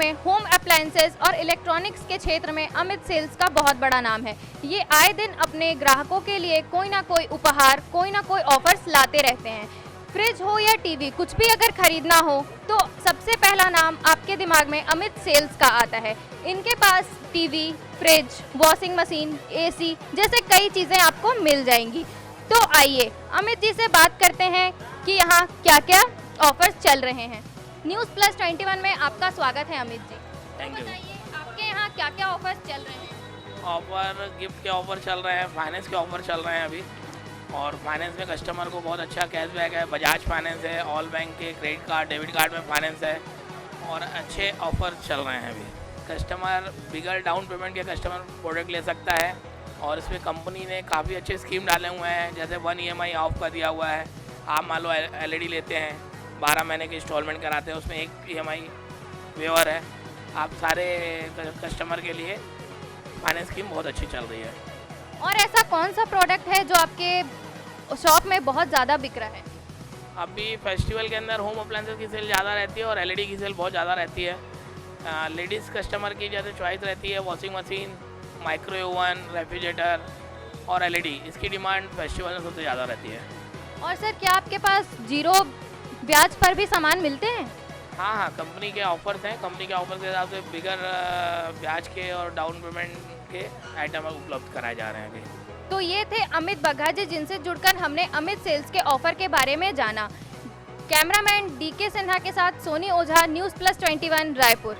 में home appliances और electronics के क्षेत्र में अमित सेल्स का बहुत बड़ा नाम है। ये आए दिन अपने ग्राहकों के लिए कोई ना कोई उपहार, कोई ना कोई ऑफर्स लाते रहते हैं। फ्रिज हो या टीवी, कुछ भी अगर खरीदना हो तो सबसे पहला नाम आपके दिमाग में अमित सेल्स का आता है। इनके पास TV, fridge, washing machine, AC जैसे कई चीज़ें आपको मिल जाएंगी। तो आइए अमित जी से बात करते हैं कि यहाँ क्या क्या ऑफर्स चल रहे हैं। न्यूज़ प्लस 21 में आपका स्वागत है अमित जी। Thank you. बताइए आपके यहाँ क्या क्या ऑफर्स चल रहे हैं। ऑफर गिफ्ट के ऑफर चल रहे हैं, फाइनेंस के ऑफर चल रहे हैं अभी। और फाइनेंस में कस्टमर को बहुत अच्छा कैशबैक है। बजाज फाइनेंस है, ऑल बैंक के क्रेडिट कार्ड, डेबिट कार्ड में फाइनेंस है और अच्छे ऑफर चल रहे हैं अभी। कस्टमर बिगर डाउन पेमेंट के कस्टमर प्रोडक्ट ले सकता है और इसमें कंपनी ने काफ़ी अच्छे स्कीम डाले हुए हैं, जैसे 1 EMI ऑफ का दिया हुआ है। आप मान लो LED लेते हैं, 12 महीने की इंस्टॉलमेंट कराते हैं, उसमें 1 EMI वेवर है। आप सारे कस्टमर के लिए फाइनेंस स्कीम बहुत अच्छी चल रही है। और ऐसा कौन सा प्रोडक्ट है जो आपके शॉप में बहुत ज़्यादा बिक रहा है। अभी फेस्टिवल के अंदर होम अप्लायंसेस की सेल ज़्यादा रहती है और LED की सेल बहुत ज़्यादा रहती है। लेडीज़ कस्टमर की जैसे चॉइस रहती है, washing machine, micro oven, refrigerator और LED, इसकी डिमांड फेस्टिवल में सबसे ज़्यादा रहती है। और सर क्या आपके पास जीरो ब्याज पर भी सामान मिलते हैं। हाँ, कंपनी के ऑफर्स हैं। कंपनी के ऑफर के हिसाब से बिगर ब्याज के और डाउन पेमेंट के आइटम उपलब्ध कराए जा रहे हैं अभी। तो ये थे अमित बघा जी, जिनसे जुड़कर हमने अमित सेल्स के ऑफर के बारे में जाना। कैमरामैन DK सिन्हा के साथ सोनी ओझा, न्यूज़ प्लस 21 रायपुर।